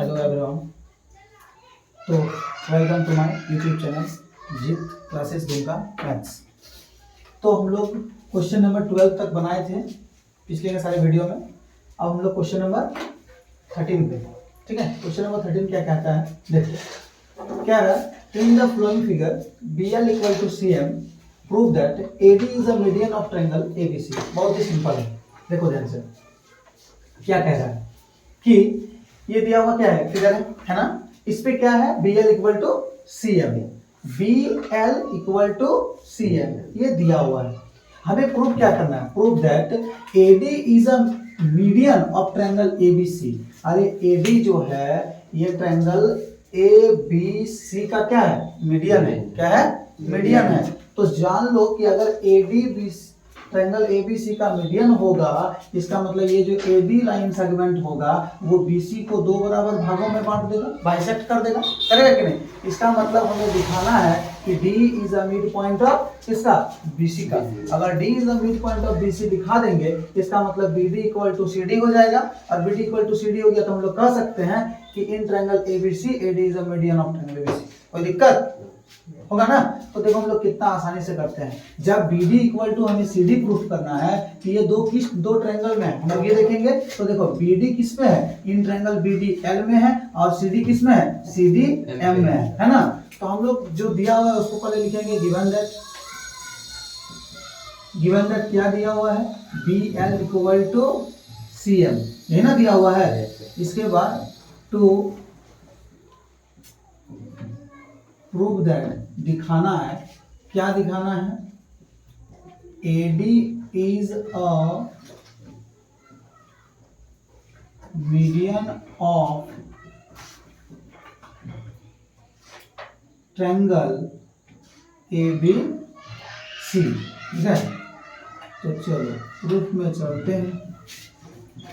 Hello everyone. तो welcome to my YouTube channel Jeet classes Dumka maths. तो हम लोग क्वेश्चन नंबर 12 तक बनाए थे पिछले के सारे वीडियो में। अब हम लोग क्वेश्चन नंबर 13 पे, ठीक है। क्वेश्चन नंबर 13 क्या कहता है, देखो क्या है। In the flowing figure BL equal to CM prove that AD is a median of triangle ABC। बहुत ही सिंपल है, देखो ध्यान से। क्या कह रहा है कि ये दिया हुआ क्या है, फिगर है ना। इस पे क्या है, BL equal to CM। BL equal to CM ये दिया हुआ है। हमें प्रूव क्या करना है, prove that AD is a median of triangle ABC। अरे AD जो है ये ट्रायंगल ABC का क्या है, मीडियन है। क्या है, मीडियन है। तो जान लो कि अगर AD ट्रायंगल ABC का मीडियन होगा, इसका मतलब ये जो AD लाइन सेगमेंट होगा वो BC को दो बराबर भागों में बांट देगा, बाइसेक्ट कर देगा, करेगा कि नहीं। इसका मतलब हमें दिखाना है कि D is a mid point of किसका, BC का। अगर D is a mid point of BC दिखा देंगे, इसका मतलब BD इक्वल टू CD हो जाएगा। और BD इक्वल टू CD हो गया तो हम लोग कह सकते हैं कि in triangle ABC AD is a median of triangle ABC। कोई दिक्कत होगा ना। तो देखो हम लोग कितना आसानी से करते हैं। जब BD इक्वल टू हमें CD प्रूफ करना है कि ये दो ट्रायंगल में है, हम लोग ये देखेंगे। तो देखो BD किस में है, इन ट्रायंगल BD L में है और CD किस में है, CD M में है ना। तो हम लोग जो दिया हुआ है उसको पहले लिखेंगे गिवन दैट क्या दिया हुआ है, BL इक्वल टू CM, ये ना दिया हुआ है। इसके बाद टू प्रूव दैट, दिखाना है, क्या दिखाना है, AD is a median of triangle ABC, ठीक है। तो चलो प्रूफ में चलते हैं।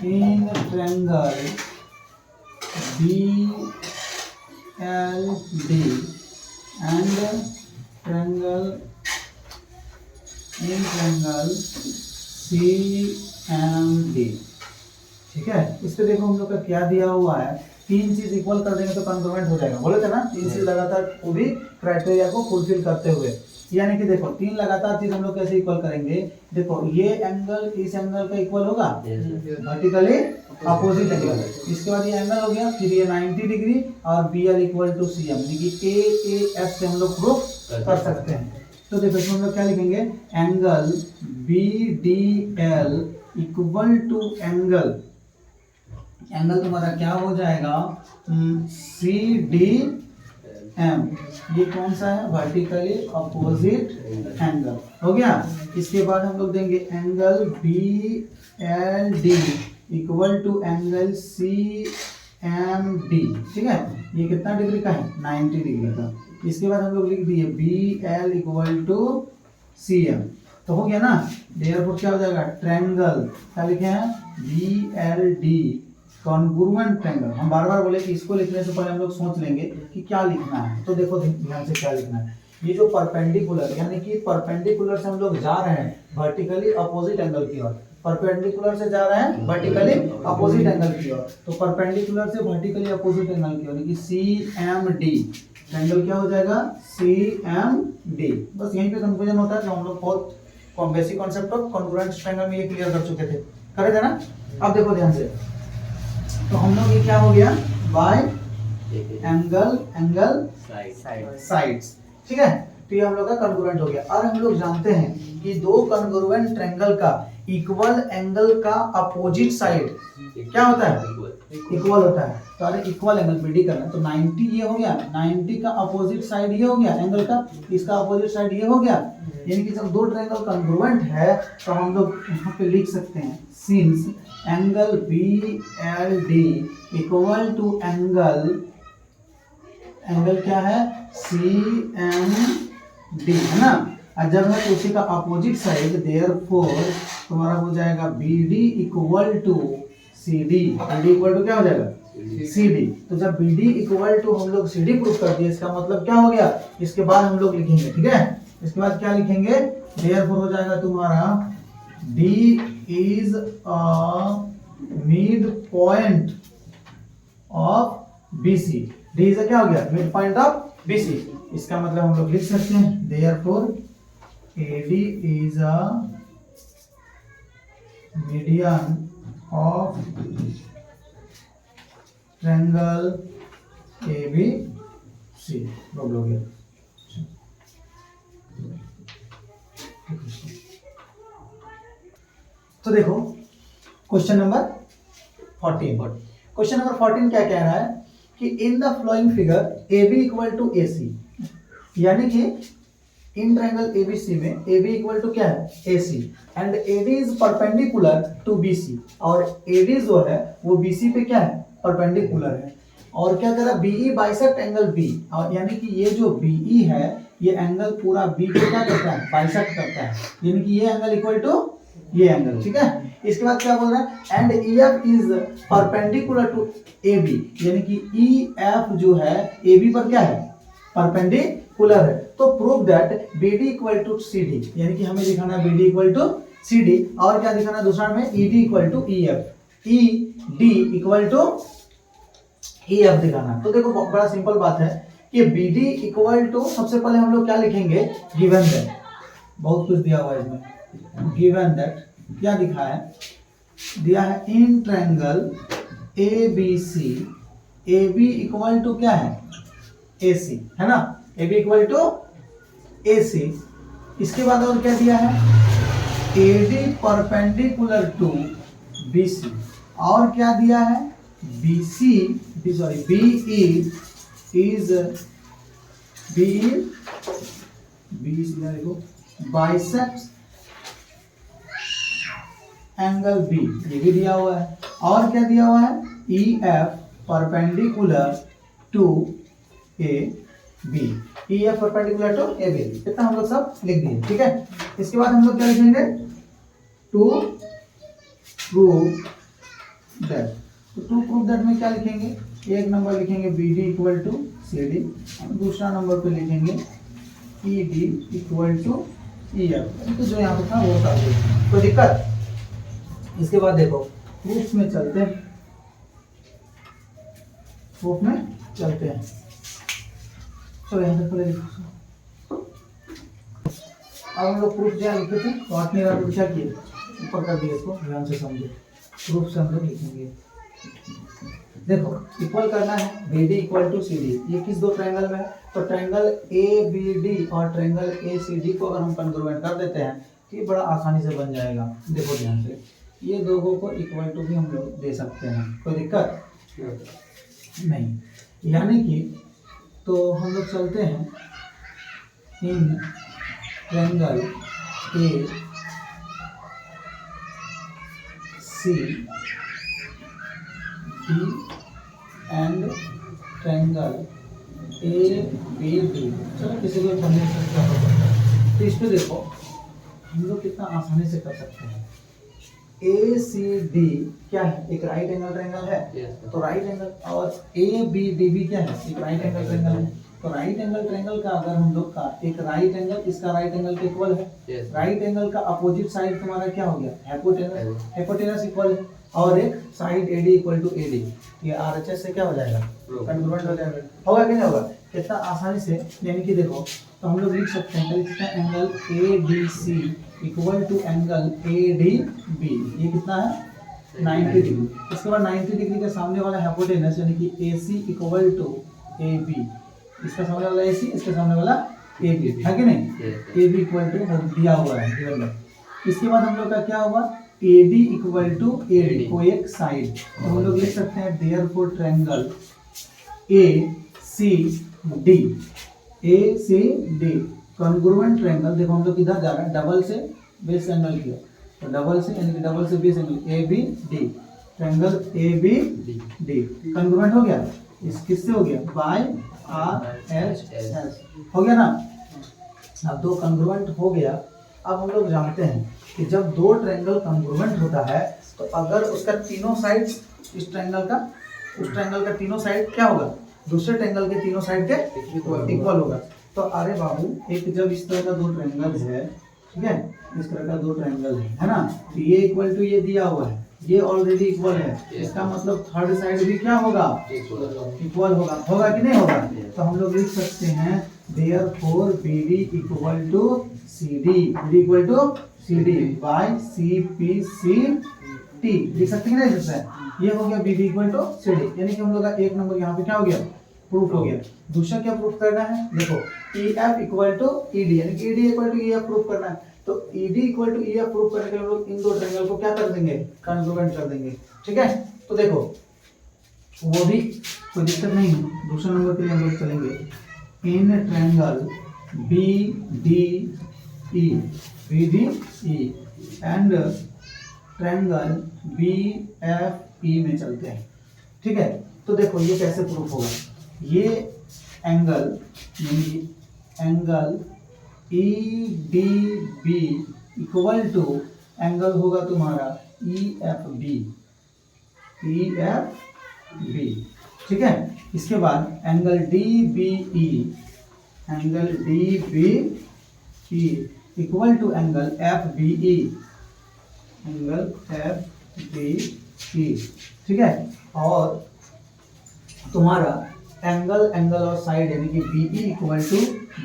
In triangle BLD and triangle CMD, ठीक है। इस पे देखो हम लोग का क्या दिया हुआ है, तीन चीज इक्वल कर देंगे तो कॉन्ग्रुएंट हो जाएगा, बोले थे ना। तीन चीज लगातार वो भी क्राइटेरिया को फुलफिल करते हुए, यानी कि देखो तीन लगातार चीज हम लोग कैसे इक्वल करेंगे। देखो ये एंगल इस एंगल का इक्वल होगा, वर्टिकली अपोजिट एंगल। इसके बाद ये एंगल हो गया, फिर ये 90 डिग्री और BL इक्वल टू CM, यानी कि AAS से हम लोग प्रूफ कर सकते हैं। तो देखो इसमें हम लोग क्या लिखेंगे, angle BDL equal to angle तुम्हारा क्या हो जाएगा, CDM। ये कौन सा है, वर्टिकली अपोजिट एंगल हो गया। इसके बाद हम लोग देंगे angle BLD equal to angle CMD, ठीक है। ये कितना डिग्री का है, 90 डिग्री का। इसके बाद हम लोग लिख दिए BL इक्वल टू CM, तो हो गया ना। देयरफॉर क्या हो जाएगा, ट्रायंगल क्या लिखे हैं, BLD कॉन्ग्रुएंट ट्रायंगल। हम बार बार बोले कि इसको लिखने से पहले हम लोग सोच लेंगे कि क्या लिखना है। तो देखो ध्यान से क्या लिखना है, ये जो परपेंडिकुलर, यानी कि परपेंडिकुलर से हम लोग जा रहे हैं वर्टिकली अपोजिट एंगल की ओर। परपेंडिकुलर से जा रहे हैं वर्टिकली अपोजिट एंगल की ओर, तो परपेंडिकुलर से वर्टिकली अपोजिट एंगल की ओर, यानी कि CMD ट्रायंगल क्या हो जाएगा, CMD। बस यहीं पे कंफ्यूजन होता है, जो हम लोग बहुत basic concept of congruent triangle में ये क्लियर कर चुके थे, करे थे ना। अब देखो ध्यान से, तो हम लोग ये क्या हो गया, बाय एंगल साइड्स, ठीक है। तो ये हम लोग का कॉन्ग्रुएंट हो गया। और हम लोग जानते हैं कि दो कॉन्ग्रुएंट ट्रायंगल का इक्वल एंगल का अपोजिट साइड क्या होता है, इक्वल होता है। तो अरे इक्वल एंगल BD करना है, तो 90 ये हो गया, 90 का अपोजिट साइड ये हो गया एंगल का, इसका अपोजिट साइड ये हो गया। यानी कि जब दो ट्रायंगल कॉन्ग्रुएंट है तो हम लोग यहाँ पे लिख सकते हैं, since angle BLD equal to angle क्या है, CMD, है ना। और जब है तो उसी का अपोजिट साइड, देयरफॉर तुम्हारा हो जाएगा BD equal to CD। BD equal to क्या हो जाएगा, CD। तो जब BD इक्वल टू हम लोग CD प्रूफ कर दिए, इसका मतलब क्या हो गया। इसके बाद हम लोग लिखेंगे, ठीक है। इसके बाद क्या लिखेंगे, देयरफॉर हो जाएगा तुम्हारा D is a mid point of BC, D is क्या हो गया, मिड पॉइंट ऑफ BC। इसका मतलब हम लोग लिख सकते हैं therefore AD is a median of triangle ABC। Problem हो गया। तो देखो क्वेश्चन नंबर 14। क्वेश्चन नंबर 14 क्या कह रहा है कि in the flowing figure AB equal to AC, यानी कि इन ट्रायंगल ABC में AB इक्वल टू क्या है, AC, and AD is perpendicular to BC, और AD जो है वो BC पे क्या है, परपेंडिकुलर है। और क्या कर रहा है, BE बाइसेक्ट एंगल B, और यानी कि ये जो BE है ये एंगल पूरा B को क्या करता है, बाइसेक्ट करता है, यानी कि ये एंगल इक्वल टू ये एंगल, ठीक है। इसके बाद क्या बोल रहा है, and EF is perpendicular to AB, यानी कि EF जो है AB पर क्या है, परपेंडिकुलर है। तो prove that BD equal to CD, यानी कि हमें दिखाना है BD इक्वल टू CD, और क्या दिखाना है दूसरा में, ED equal to EF, ED equal to EF दिखाना। तो देखो बड़ा सिंपल बात है कि BD इक्वल टू, सबसे पहले हम लोग क्या लिखेंगे, गिवन दैट, बहुत कुछ दिया हुआ है इसमें, गिवन दैट क्या दिखा है, दिया है in triangle ABC AB equal to क्या है, AC, है ना, AB इक्वल टू AC। इसके बाद और क्या दिया है, AD परपेंडिकुलर टू BC, और क्या दिया है, BE is देखो बाइसेक्ट एंगल B, ये भी दिया हुआ है। और क्या दिया हुआ है, EF perpendicular to AB, EF perpendicular to AB, इतना हम लोग सब लिख दिए, ठीक है। इसके बाद हम लोग क्या लिखेंगे, टू प्रूव दैट, तो टू प्रूव दैट में क्या लिखेंगे, एक नंबर लिखेंगे BD इक्वल टू CD, और दूसरा नंबर पे लिखेंगे ED इक्वल टू EF, तो जो यहाँ पे था वो कर दो, कोई दिक्कत। इसके बाद देखो प्रूफ में चलते हैं, प्रूफ में चलते हैं, चलो यहाँ से पहले लिखो। अब हम लोग प्रूफ क्या लिखे थे, बात नहीं रहा, क्या किए, ऊपर कर दिए, इसको ध्यान से समझे। प्रूफ से हम लोग लिखेंगे, देखो इक्वल करना है BD इक्वल टू CD, ये किस दो ट्रायंगल में है, तो ट्रायंगल ABD और ट्रायंगल ACD को अगर हम कॉन्ग्रुएंट कर देते हैं तो ये बड़ा आसानी से बन जाएगा। देखो ध्यान से, ये दोनों को इक्वल टू भी हम लोग दे सकते हैं, कोई दिक्कत नहीं, यानी कि तो हम लोग चलते हैं in triangle ACD and triangle ABD, चलो किसी को समझने से क्या होगा, तो इस पे देखो हम लोग कितना आसानी से कर सकते हैं। ACD क्या है, एक राइट एंगल ट्रायंगल है, तो राइट एंगल, और ABD भी क्या है, एक राइट एंगल ट्रायंगल है। तो राइट एंगल ट्रायंगल का अगर हम लोग का एक राइट एंगल इसका राइट एंगल के इक्वल है, राइट एंगल का अपोजिट साइड तुम्हारा क्या हो गया, हाइपोटेनस, हाइपोटेनस इक्वल है, और एक side AD equal to AD, ये RHS से क्या हो जाएगा, कन्वर्ट हो जाएगा, होगा कि नहीं होगा, कितना आसानी से। यानी कि देखो तो हम लोग लिख सकते हैं angle ABC equal to angle ADB, ये कितना है 90 डिग्री। इसके बाद 90 डिग्री के सामने वाला हाइपोटेनस यानी कि AC इक्वल टू AB, इसका सामने वाला AC, इसके सामने वाला AB, है कि नहीं, AB इक्वल टू दिया हुआ है। इसके बाद हम लोग का क्या होगा, AD इक्वल टू AD को एक साइड, तो हम लोग लिख सकते हैं therefore triangle ACD congruent triangle. देखो हम लोग किधर जा रहे हैं, डबल से बेस एंगल किया, तो डबल से यानी कि डबल से base angle ABD, triangle ABD congruent हो गया, इस किससे हो गया, बाय RHS, हो गया ना। अब दो कॉन्ग्रुएंट हो गया। अब हम लोग जानते हैं कि जब दो ट्रायंगल कॉन्ग्रुएंट होता है तो अगर उसका तीनों साइड्स, इस ट्रायंगल का उस ट्रायंगल का तीनों साइड क्या होगा, दूसरे ट्रायंगल के तीनों साइड के इक्वल होगा। तो अरे बाबू, एक जब इस तरह का दो ट्रायंगल है, ठीक है, इस तरह का दो ट्रायंगल है ना, तो ये इक्वल टू ये दिया हुआ है, ये ऑलरेडी इक्वल है, इसका मतलब थर्ड साइड भी क्या होगा, इक्वल होगा कि नहीं होगा। तो हम लोग लिख सकते हैं therefore BD equal to CD, BD equal to CD by CPCT लिख सकते हैं ना इससे। ये हो गया BD इक्वल टू CD, यानी कि हम लोग का एक नंबर यहाँ पे क्या हो गया, प्रूफ हो गया। दूसरा क्या प्रूफ करना है, देखो EF इक्वल टू ED, यानी कि ED equal to EF proof करना है। तो ED equal to EF proof करने के लिए हम लोग इन दो ट्रायंगल को क्या कर देंगे, कॉन्ग्रुएंट कर देंगे, ठीक है। तो देखो वो भी कोई दिक्कत नहीं है। दूसरे नंबर के लिए हम लोग चलेंगे in triangle BDE and triangle BFE में चलते हैं, ठीक है। तो देखो ये कैसे प्रूफ होगा, ये एंगल यानी angle EDB equal to angle होगा तुम्हारा EFB, ठीक है। इसके बाद angle DBE equal to angle FBE, ठीक है। और तुम्हारा एंगल और साइड यानी कि BE इक्वल टू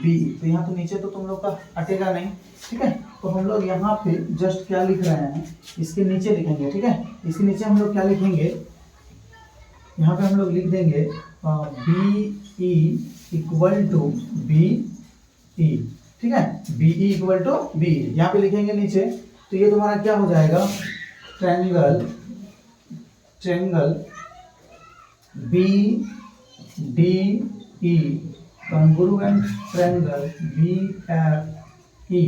BE, तो यहाँ तो नीचे तो तुम लोग का हटेगा नहीं, ठीक है। तो हम लोग यहाँ पे जस्ट क्या लिख रहे हैं, इसके नीचे लिखेंगे, ठीक है। इसके नीचे हम लोग क्या लिखेंगे, यहाँ पे हम लोग लिख देंगे BE इक्वल टू BE, ठीक है। BE इक्वल टू BE यहाँ पे लिखेंगे नीचे। तो ये तुम्हारा क्या हो जाएगा, triangle BDE congruent triangle BFE,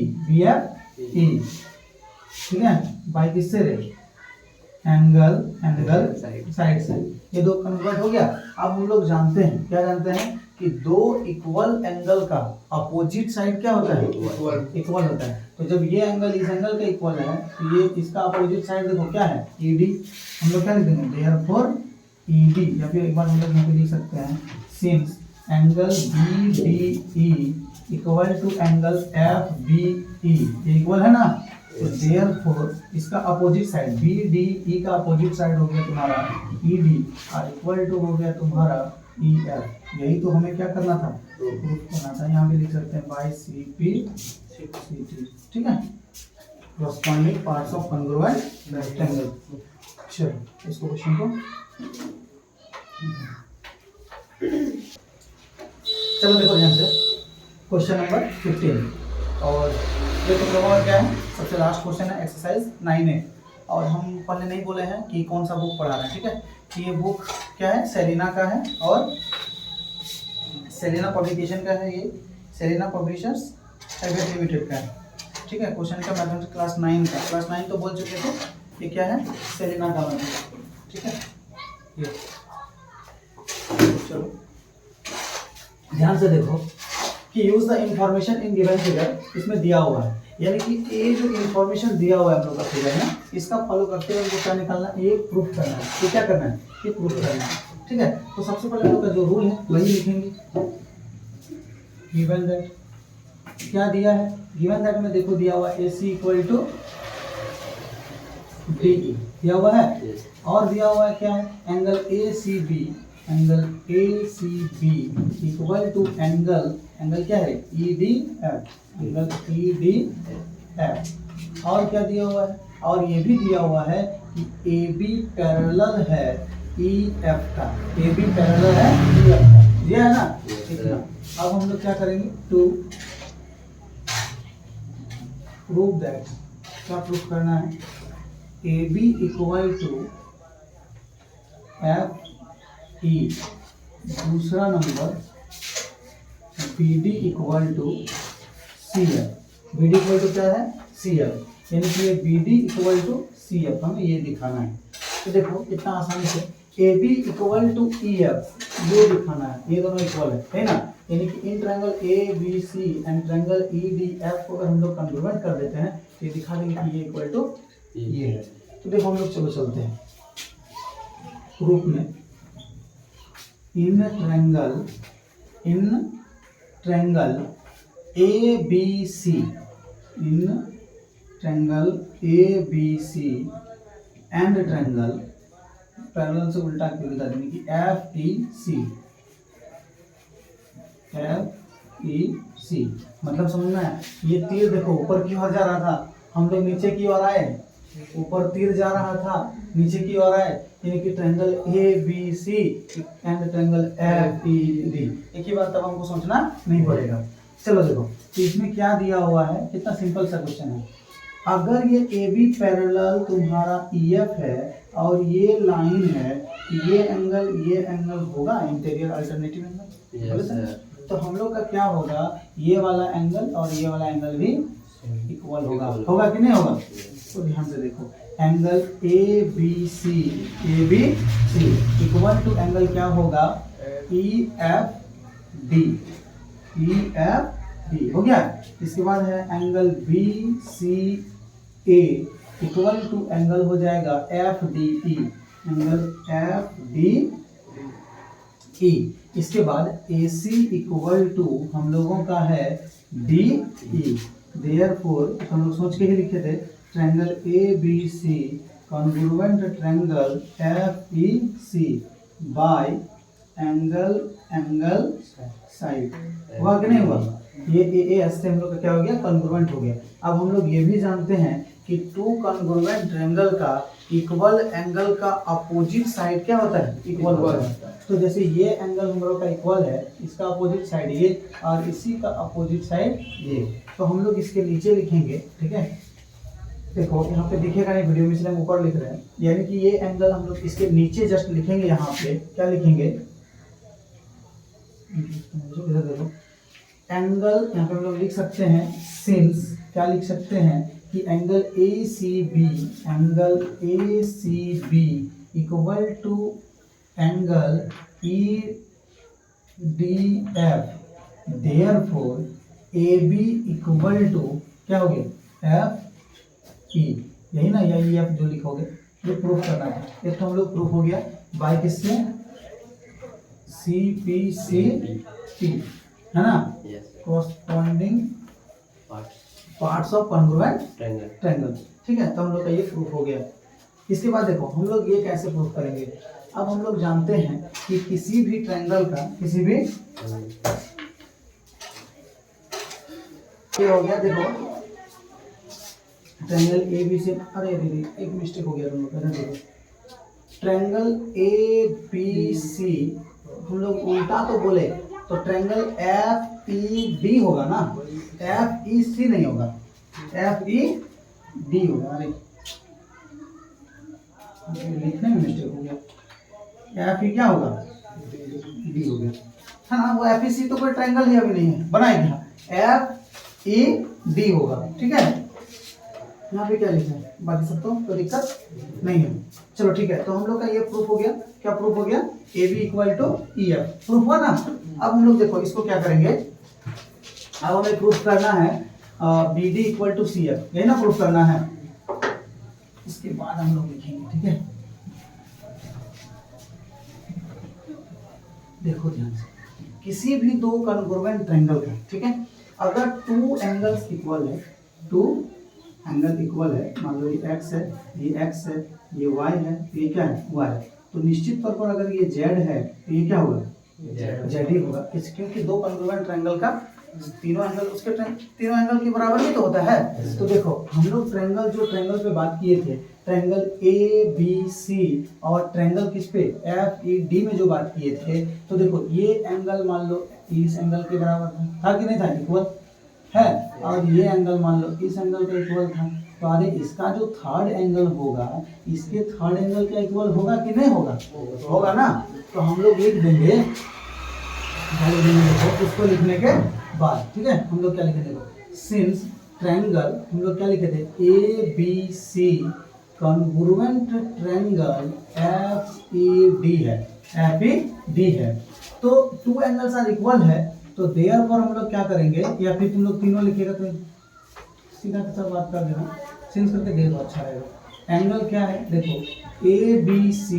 ठीक है। बाय किससे रे, एंगल साइड से। ये दो कन्वर्ट हो गया। अब हम लोग जानते हैं, क्या जानते हैं कि दो इक्वल एंगल का अपोजिट साइड क्या होता है, इक्वल होता है। तो जब ये एंगल इस एंगल का इक्वल है तो ये इसका अपोजिट साइड देखो क्या है, ED। हम लोग क्या लिख देंगे, देयरफॉर ED, या फिर एक बार हम लोग यहाँ पे लिख सकते हैं since angle BDE equal to angle FBE, ये इक्वल है ना। तो देयरफॉर इसका अपोजिट साइड BDE का अपोजिट साइड हो गया तुम्हारा ED और इक्वल टू हो गया तुम्हारा EF। यही तो हमें क्या करना था, प्रूफ करना था। यहाँ पे लिख सकते हैं बाय CPCT, ठीक है, corresponding parts of congruent rectangle. चलो इसको क्वेश्चन को चलो देखो ध्यान से, क्वेश्चन नंबर 15। और ये तुम लोगों का क्या है, सबसे लास्ट क्वेश्चन है एक्सरसाइज 9A। और हम पहले नहीं बोले हैं कि कौन सा बुक पढ़ा रहे हैं, ठीक है। कि ये बुक क्या है, सेलिना का है और सेलिना पब्लिकेशन का है, ये सेलिना पब्लिशर्स प्राइवेट लिमिटेड का है, ठीक है। क्वेश्चन का मैथमेटिक्स क्लास 9 का, क्लास 9 तो बोल चुके थे। ये क्या है, सेलिना का मैथमेटिक्स, ठीक है। ये चलो ध्यान से देखो कि use the information in given figure, इसमें दिया हुआ है, यानी कि ये जो इंफॉर्मेशन दिया हुआ है हम लोग का फिगर में, इसका फॉलो करते हुए हमको क्या निकालना है, ये प्रूफ करना है। ये क्या करना है, ये प्रूफ करना है, ठीक है। तो सबसे पहले हम लोग का जो रूल है वही लिखेंगे। गिवन दैट क्या दिया है, गिवन दैट में देखो दिया हुआ AC इक्वल टू DE दिया हुआ है, और दिया हुआ है क्या है, angle ACB equal to angle क्या है EDF, एंगल EDF। और क्या दिया हुआ है, और ये भी दिया हुआ है कि AB पैरेलल है EF का, AB पैरेलल है EF का, ये है ना, इतना। अब हम लोग क्या करेंगे, टू प्रूव दैट, क्या प्रूफ करना है, AB इक्वल टू FE, दूसरा number BD equal to CF, BD equal to क्या है CF, यानी कि ये BD इक्वल टू CF हमें ये दिखाना है। तो देखो इतना आसानी से AB इक्वल टू EF ये दिखाना है, ये दोनों इक्वल है ना। यानी कि in triangle ABC and triangle EDF को अगर हम लोग कॉन्ग्रुएंट कर देते हैं तो ये दिखा देंगे कि ये इक्वल टू ये है। तो देखो हम लोग चलो चलते हैं प्रूफ में। इन triangle ABC, in triangle ABC and triangle, parallel से उल्टा क्यों बता देंगे कि FEC मतलब समझना है। ये तीर देखो ऊपर की ओर जा रहा था, हम लोग नीचे की ओर आए, ऊपर तीर जा रहा था नीचे की ओर आए, यानी कि triangle ABC and triangle FED। एक ही बात तब हमको सोचना नहीं पड़ेगा। चलो देखो तो इसमें क्या दिया हुआ है, कितना सिंपल सा क्वेश्चन है। अगर ये AB पैरेलल तुम्हारा EF है और ये लाइन है, ये एंगल होगा इंटीरियर अल्टरनेटिव एंगल। तो हम लोग का क्या होगा, ये वाला एंगल और ये वाला एंगल भी इक्वल होगा कि नहीं होगा। तो ध्यान से देखो, angle ABC equal to angle क्या होगा, EFD हो गया। इसके बाद है angle BCA equal to angle हो जाएगा FDE, एंगल FDE। इसके बाद AC इक्वल टू हम लोगों का है DE। देयरफॉर हम लोग सोच के ही लिखे थे, triangle ABC congruent triangle FEC bye angle side. हुआ कि नहीं हुआ, ये ए से हम लोग का क्या हो गया, कॉन्ग्रुएंट हो गया। अब हम लोग ये भी जानते हैं कि टू कॉन्ग्रुएंट ट्रायंगल का इक्वल एंगल का अपोजिट साइड क्या होता है, इक्वल होता है। तो जैसे ये एंगल हम लोग का इक्वल है, इसका अपोजिट साइड ये और इसी का अपोजिट साइड ये, तो हम लोग इसके नीचे लिखेंगे, ठीक है। देखो यहाँ पे दिखेगा नहीं वीडियो में, इसलिए हम ऊपर लिख रहे हैं, यानी कि ये एंगल हम लोग इसके नीचे जस्ट लिखेंगे। यहाँ पे क्या लिखेंगे, इधर देखो एंगल, यहाँ पे हम लोग लिख सकते हैं सिंस, क्या लिख सकते हैं कि angle ACB equal to angle EDF, therefore AB equal to क्या हो गया, FE। यही ना, यही EF जो लिखोगे, ये प्रूफ करना है। एक तो हम लोग प्रूफ हो गया बाय किससे, CPCT है ना, corresponding parts of congruent triangle, ठीक है। तो हम लोग का ये प्रूफ हो गया। इसके बाद देखो हम लोग ये कैसे प्रूफ करेंगे। अब हम लोग जानते हैं कि किसी भी ट्रायंगल का, किसी भी ये हो गया, देखो ट्रायंगल ABC, अरे दीदी एक मिस्टेक हो गया तुम लोग का, देखो ट्रायंगल ABC हम लोग उल्टा तो बोले तो ट्रायंगल FED होगा ना, FEC नहीं होगा, FED होगा। अरे लिखने में मिस्टेक हो गया, FE क्या होगा, D हो गया है ना। वो FEC तो कोई ट्रायंगल ही अभी नहीं है, बनाएगा FED होगा, ठीक है। यहाँ पे क्या लिखना है, बाकी सब तो कोई दिक्कत नहीं है। चलो ठीक है, तो हम लोग का ये प्रूफ हो गया। क्या प्रूफ हो गया, AB equal to EF proof हुआ ना। अब हम लोग देखो इसको क्या करेंगे, अब हमें प्रूफ करना है BD इक्वल टू CF, यही ना प्रूफ करना है। इसके बाद हम लोग लिखेंगे, ठीक है। देखो ध्यान से, किसी भी दो कॉन्ग्रुएंट ट्रायंगल का, ठीक है, अगर टू एंगल्स इक्वल है, टू एंगल इक्वल है, मान लो ये x है, ये x है, ये y है, ये क्या है, y है, तो निश्चित तौर पर अगर ये z है तो ये क्या होगा, z ही होगा। क्योंकि दो कॉन्ग्रुएंट ट्रायंगल का तीनों एंगल उसके तीनों एंगल के बराबर ही तो होता है। तो देखो हम लोग ट्रायंगल पे बात किए थे, ट्रायंगल ABC और ट्रायंगल किस पे, FED में जो बात किए थे, तो देखो ये एंगल मान लो इस एंगल के बराबर था कि नहीं था, इक्वल है, और ये एंगल मान लो इस एंगल का इक्वल था। तो अरे इसका जो थर्ड एंगल होगा, इसके थर्ड एंगल का इक्वल होगा कि नहीं होगा, होगा ना। तो हम लोग लिख देंगे, इसको लिखने के बाद, ठीक है, हम लोग क्या लिखे थे, सिंस ट्रायंगल हम लोग क्या लिखे थे, ABC कॉन्ग्रुएंट ट्रायंगल FED है, तो टू एंगल्स आर इक्वल है, तो देयरफॉर हम लोग क्या करेंगे, या फिर तुम लोग तीनों लिखेगा तो सीधा सीधा बात कर देना, सिंस करके दे दो, अच्छा रहेगा। एंगल क्या है, देखो ABC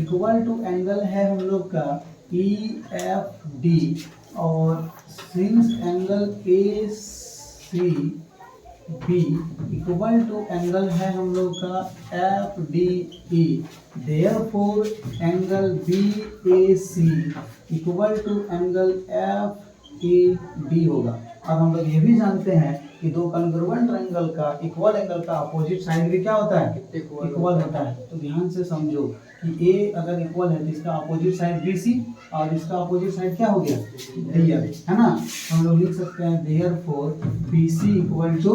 इक्वल टू एंगल है हम लोग का EFD, और since angle AC B equal to angle है हम लोग का F D E, therefore angle B A C equal to angle F A D होगा। अब हम लोग ये भी जानते हैं कि दो कॉन्ग्रुएंट एंगल का इक्वल एंगल का अपोजिट साइड भी क्या होता है, इक्वल होता है। तो ध्यान से समझो कि ए अगर इक्वल है तो इसका अपोजिट साइड बी सी और इसका अपोजिट साइड क्या हो गया, डी एफ, है ना। हम लोग लिख सकते हैं therefore B C equal to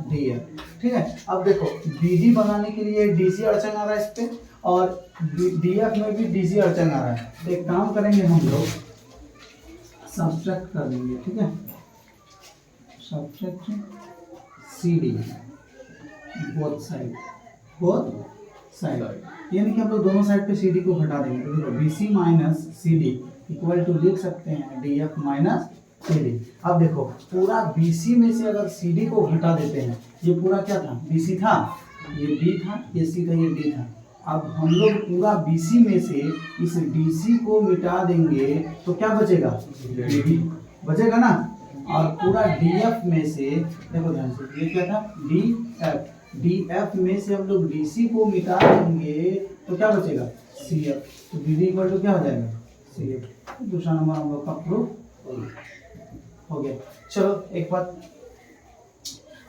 D F, ठीक है। अब देखो बी डी बनाने के लिए डी सी अड़चन आ रहा है इस पे और डी एफ में भी डी सी अड़चन आ रहा है। तो एक काम करेंगे हम लोग सब्ट्रैक्ट कर देंगे, ठीक है, subtract C D both side यानी कि हम लोग दोनों साइड पे सी डी को घटा देंगे। तो देखो B C minus C D equal to लिख सकते हैं D F minus C D. अब देखो पूरा बी सी में से अगर सी डी को घटा देते हैं, ये पूरा क्या था, बी सी था, ये बी था, ये सी था, ये डी था। अब हम लोग पूरा बी सी में से इस डी सी को मिटा देंगे तो क्या बचेगा, डी डी बचेगा ना। और पूरा डी एफ में से देखो ध्यान से, ये क्या था, डी एफ, डी एफ में से हम लोग डी सी को मिटा देंगे तो क्या बचेगा, सी एफ। तो डी डी इक्वल टू क्या हो जाएगा, सी एफ। दूसरा नंबर हम लोग का प्रूफ हो गया। चलो एक बात,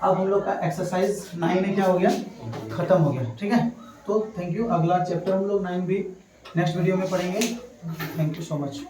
अब हम लोग का एक्सरसाइज 9 में क्या हो गया, खत्म हो गया, ठीक है। तो थैंक यू। अगला चैप्टर हम लोग 9 भी नेक्स्ट वीडियो में पढ़ेंगे। Thank you so much.